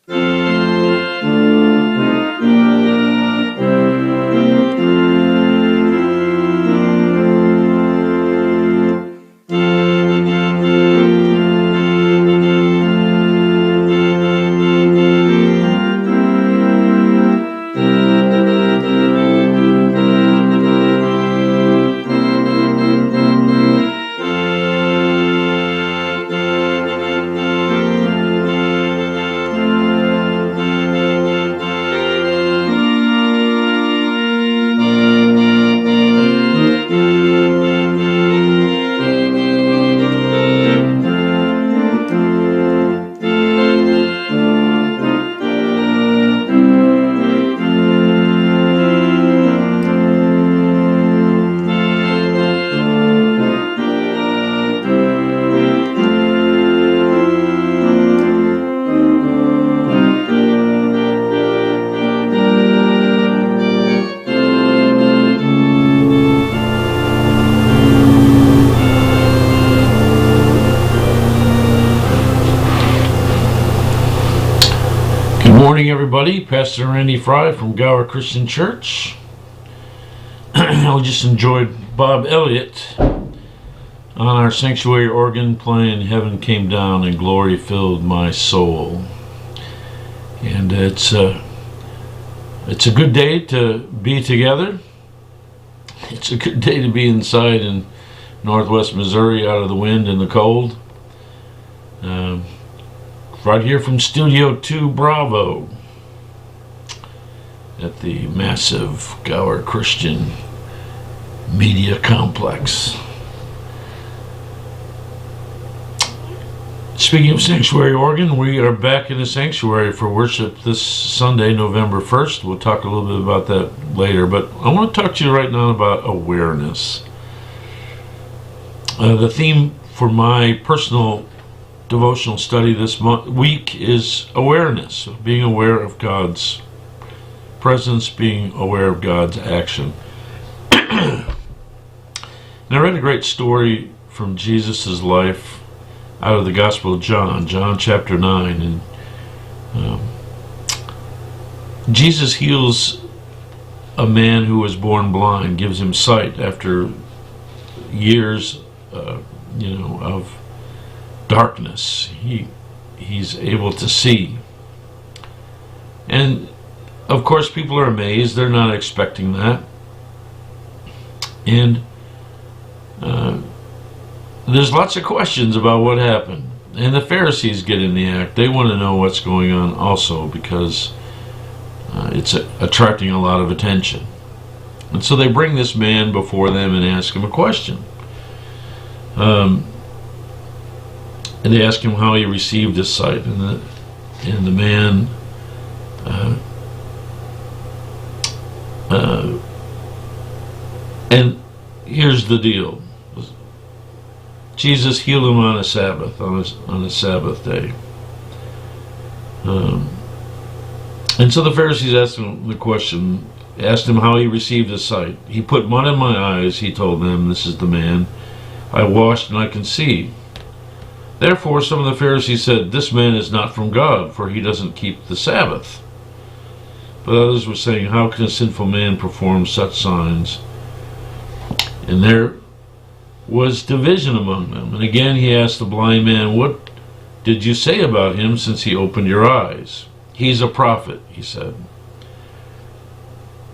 Good morning, everybody. Pastor Randy Fry from Gower Christian Church. We just enjoyed Bob Elliott on our sanctuary organ playing "Heaven Came Down and Glory Filled My Soul." And it's a good day to be together. It's a good day to be inside in northwest Missouri, out of the wind and the cold. Right here from Studio 2 Bravo at the massive Gower Christian Media Complex. Speaking of sanctuary organ, we are back in the sanctuary for worship this Sunday, November 1st. We'll talk a little bit about that later, but I want to talk to you right now about awareness. The theme for my personal devotional study this week is awareness, being aware of God's presence, being aware of God's action. And I read a great story from Jesus' life out of the Gospel of John chapter 9, and Jesus heals a man who was born blind, gives him sight after years, of darkness. He's able to see, and of course people are amazed. They're not expecting that, and there's lots of questions about what happened, and the Pharisees get in the act. They want to know what's going on also, because it's attracting a lot of attention, and so they bring this man before them and ask him a question. And they ask him how he received his sight, and the man and here's the deal: Jesus healed him on a Sabbath, on a Sabbath day, and so the Pharisees asked him how he received his sight. "He put mud in my eyes," he told them. This is the man. "I washed and I can see." Therefore, some of the Pharisees said, "This man is not from God, for he doesn't keep the Sabbath." But others were saying, "How can a sinful man perform such signs?" And there was division among them. And again he asked the blind man, "What did you say about him since he opened your eyes?" "He's a prophet," he said.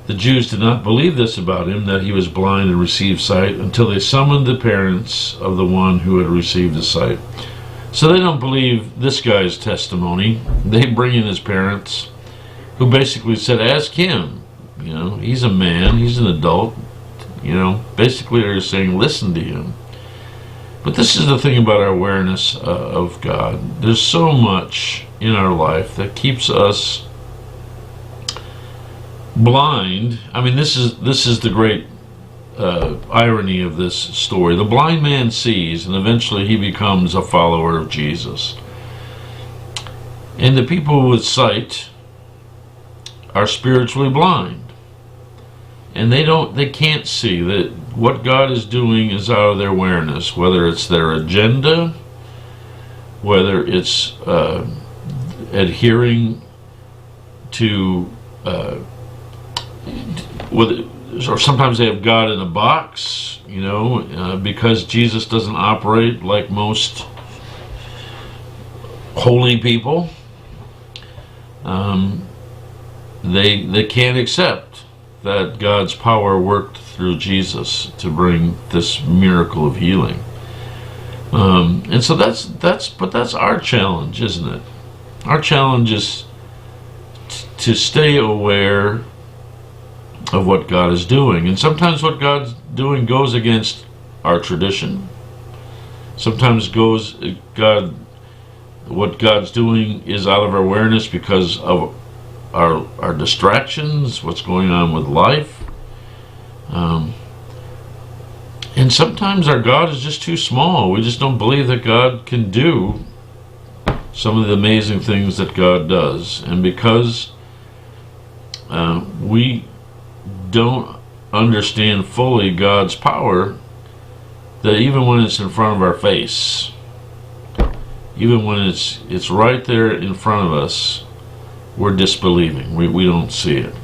The Jews did not believe this about him, that he was blind and received sight, until they summoned the parents of the one who had received his sight. So they don't believe this guy's testimony. They bring in his parents, who basically said, "Ask him. He's a man, he's an adult." Basically they're saying, listen to him. But this is the thing about our awareness of God. There's so much in our life that keeps us blind. I mean, this is the great irony of this story. The blind man sees, and eventually he becomes a follower of Jesus. And the people with sight are spiritually blind, and they can't see that what God is doing is out of their awareness, whether it's their agenda, whether it's adhering to or sometimes they have God in a box, because Jesus doesn't operate like most holy people. They can't accept that God's power worked through Jesus to bring this miracle of healing. And so that's our challenge, isn't it? Our challenge is to stay aware of what God is doing. And sometimes what God's doing goes against our tradition. Sometimes what God's doing is out of our awareness because of our distractions, what's going on with life. And sometimes our God is just too small. We just don't believe that God can do some of the amazing things that God does. And because we don't understand fully God's power, that even when it's in front of our face, even when it's right there in front of us, we're disbelieving. We don't see it.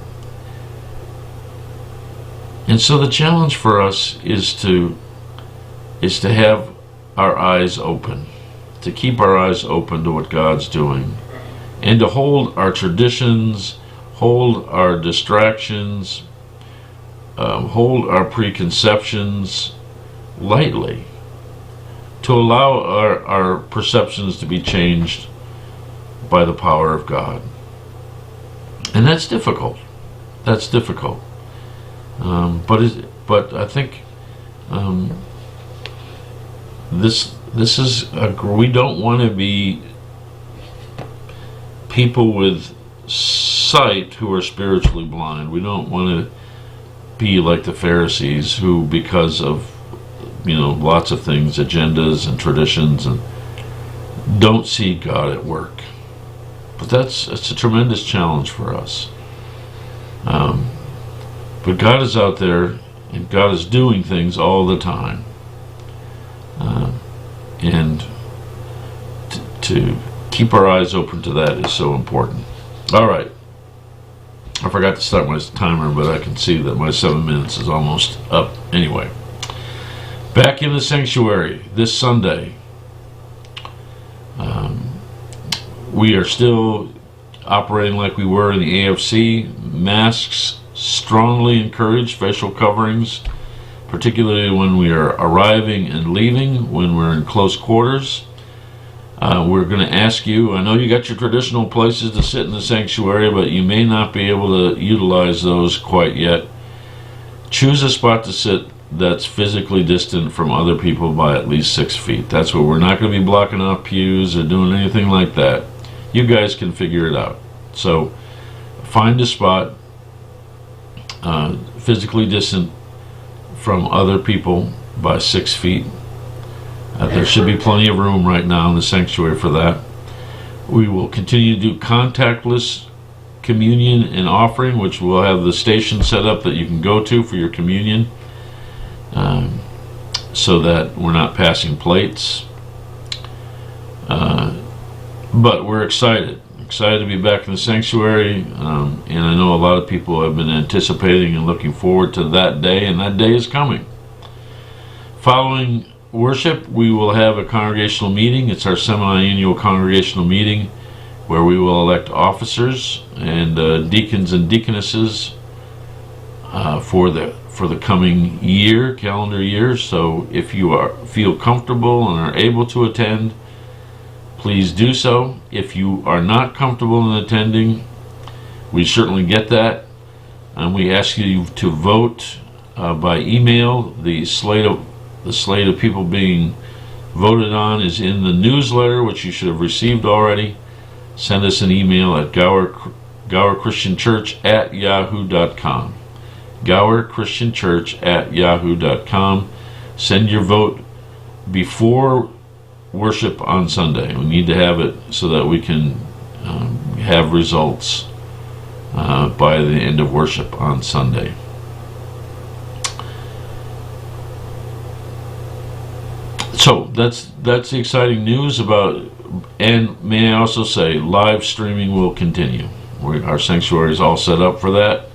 And so the challenge for us is to have our eyes open, to keep our eyes open to what God's doing, and to hold our traditions, hold our distractions, hold our preconceptions lightly, to allow our perceptions to be changed by the power of God. And that's difficult. That's difficult. But I think this is we don't want to be people with sight who are spiritually blind. We don't want to be like the Pharisees who, because of lots of things, agendas and traditions, and don't see God at work. But it's a tremendous challenge for us. But God is out there, and God is doing things all the time. And to keep our eyes open to that is so important. All right. I forgot to start my timer, but I can see that my 7 minutes is almost up. Anyway, back in the sanctuary this Sunday. We are still operating like we were in the AFC. Masks strongly encouraged, facial coverings, particularly when we are arriving and leaving, when we're in close quarters. We're going to ask you, I know you got your traditional places to sit in the sanctuary, but you may not be able to utilize those quite yet. Choose a spot to sit that's physically distant from other people by at least 6 feet. That's where we're not going to be blocking off pews or doing anything like that. You guys can figure it out. So find a spot physically distant from other people by 6 feet. There should be plenty of room right now in the sanctuary for that. We will continue to do contactless communion and offering, which we'll have the station set up that you can go to for your communion, so that we're not passing plates. But we're excited to be back in the sanctuary, and I know a lot of people have been anticipating and looking forward to that day, and that day is coming. Following worship, we will have a congregational meeting. It's our semi-annual congregational meeting where we will elect officers and deacons and deaconesses for the coming year, calendar year. So if you feel comfortable and are able to attend, please do so. If you are not comfortable in attending, we certainly get that, and we ask you to vote by email. The slate of people being voted on is in the newsletter, which you should have received already. Send us an email at gowerchristianchurch@yahoo.com. gowerchristianchurch@yahoo.com. Send your vote before worship on Sunday. We need to have it so that we can have results by the end of worship on Sunday. So that's the exciting news about, and may I also say, live streaming will continue. Our sanctuary is all set up for that.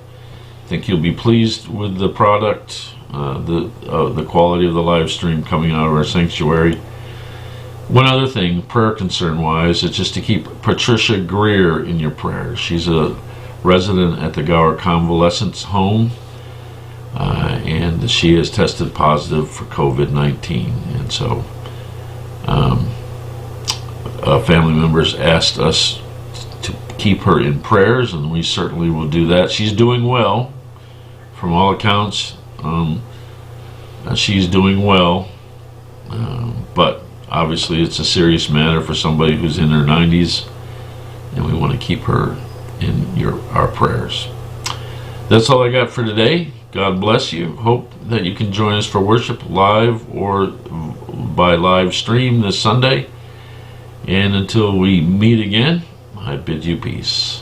I think you'll be pleased with the product, the quality of the live stream coming out of our sanctuary. One other thing, prayer concern wise, is just to keep Patricia Greer in your prayers. She's a resident at the Gower Convalescence Home, and she has tested positive for COVID-19. And so family members asked us to keep her in prayers, and we certainly will do that. She's doing well, from all accounts. She's doing well, but obviously it's a serious matter for somebody who's in her 90s, and we want to keep her in our prayers. That's all I got for today. God bless you. Hope that you can join us for worship live or by live stream this Sunday. And until we meet again, I bid you peace.